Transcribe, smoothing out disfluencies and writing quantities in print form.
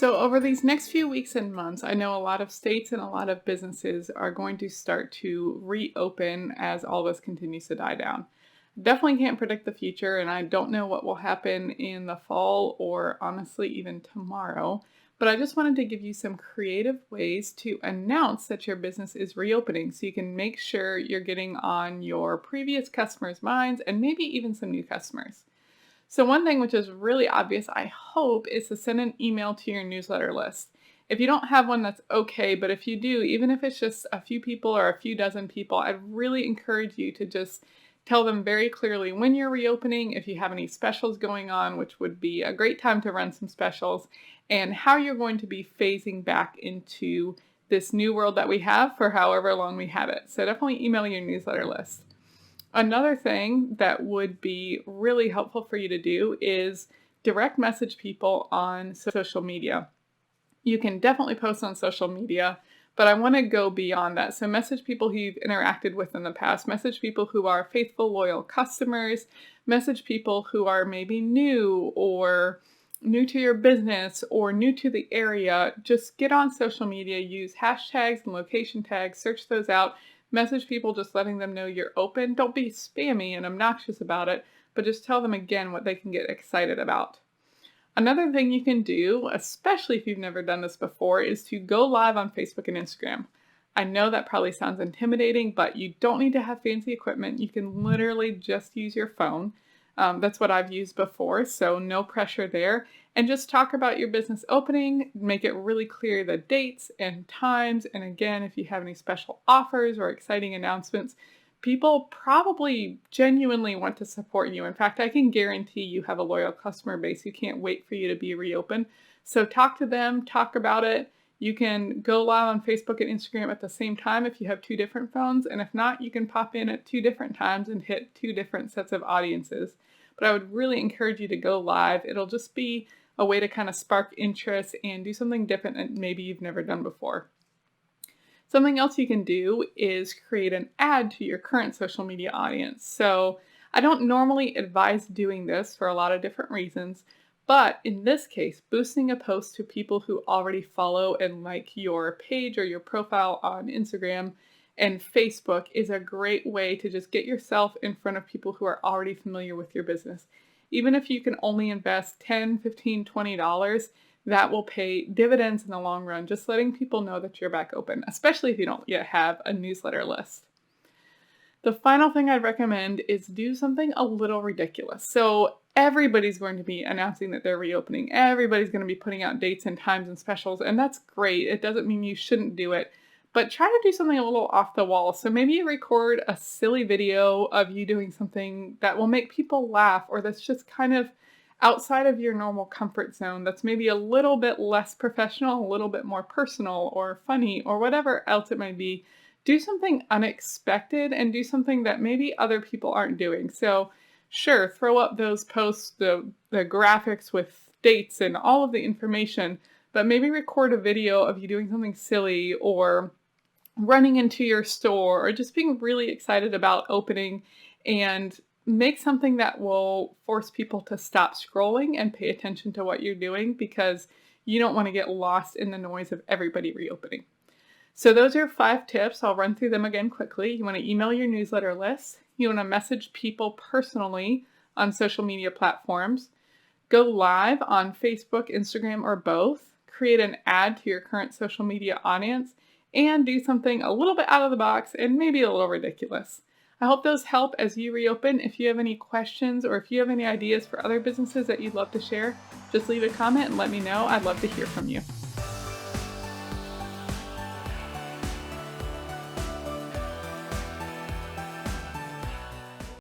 So, over these next few weeks and months, I know a lot of states and a lot of businesses are going to start to reopen as all this continues to die down. Definitely can't predict the future, and I don't know what will happen in the fall or honestly even tomorrow. But I just wanted to give you some creative ways to announce that your business is reopening so you can make sure you're getting on your previous customers' minds and maybe even some new customers. So one thing which is really obvious, I hope, is to send an email to your newsletter list. If you don't have one, that's okay, but if you do, even if it's just a few people or a few dozen people, I'd really encourage you to just tell them very clearly when you're reopening, if you have any specials going on, which would be a great time to run some specials, and how you're going to be phasing back into this new world that we have for however long we have it. So definitely email your newsletter list. Another thing that would be really helpful for you to do is direct message people on social media. You can definitely post on social media, but I want to go beyond that. So message people who you've interacted with in the past, message people who are faithful, loyal customers, message people who are maybe new or new to your business or new to the area. Just get on social media, use hashtags and location tags, search those out. Message people just letting them know you're open. Don't be spammy and obnoxious about it, but just tell them again what they can get excited about. Another thing you can do, especially if you've never done this before, is to go live on Facebook and Instagram. I know that probably sounds intimidating, but you don't need to have fancy equipment. You can literally just use your phone. That's what I've used before, so no pressure there. And just talk about your business opening, make it really clear the dates and times. And again, if you have any special offers or exciting announcements, people probably genuinely want to support you. In fact, I can guarantee you have a loyal customer base who can't wait for you to be reopened. So talk to them, talk about it. You can go live on Facebook and Instagram at the same time if you have two different phones. And if not, you can pop in at two different times and hit two different sets of audiences. But I would really encourage you to go live. It'll just be a way to kind of spark interest and do something different that maybe you've never done before. Something else you can do is create an ad to your current social media audience. So I don't normally advise doing this for a lot of different reasons, but in this case, boosting a post to people who already follow and like your page or your profile on Instagram and Facebook is a great way to just get yourself in front of people who are already familiar with your business. Even if you can only invest $10, $15, $20, that will pay dividends in the long run, just letting people know that you're back open, especially if you don't yet have a newsletter list. The final thing I'd recommend is do something a little ridiculous. So everybody's going to be announcing that they're reopening. Everybody's going to be putting out dates and times and specials, and that's great. It doesn't mean you shouldn't do it, but try to do something a little off the wall. So maybe you record a silly video of you doing something that will make people laugh, or that's just kind of outside of your normal comfort zone, that's maybe a little bit less professional, a little bit more personal or funny or whatever else it might be. Do something unexpected and do something that maybe other people aren't doing. So sure, throw up those posts, the graphics with dates and all of the information, but maybe record a video of you doing something silly or running into your store or just being really excited about opening, and make something that will force people to stop scrolling and pay attention to what you're doing, because you don't want to get lost in the noise of everybody reopening. So those are 5 tips. I'll run through them again quickly. You want to email your newsletter list. You want to message people personally on social media platforms. Go live on Facebook, Instagram, or both. Create an ad to your current social media audience. And do something a little bit out of the box and maybe a little ridiculous. I hope those help as you reopen. If you have any questions or if you have any ideas for other businesses that you'd love to share, just leave a comment and let me know. I'd love to hear from you.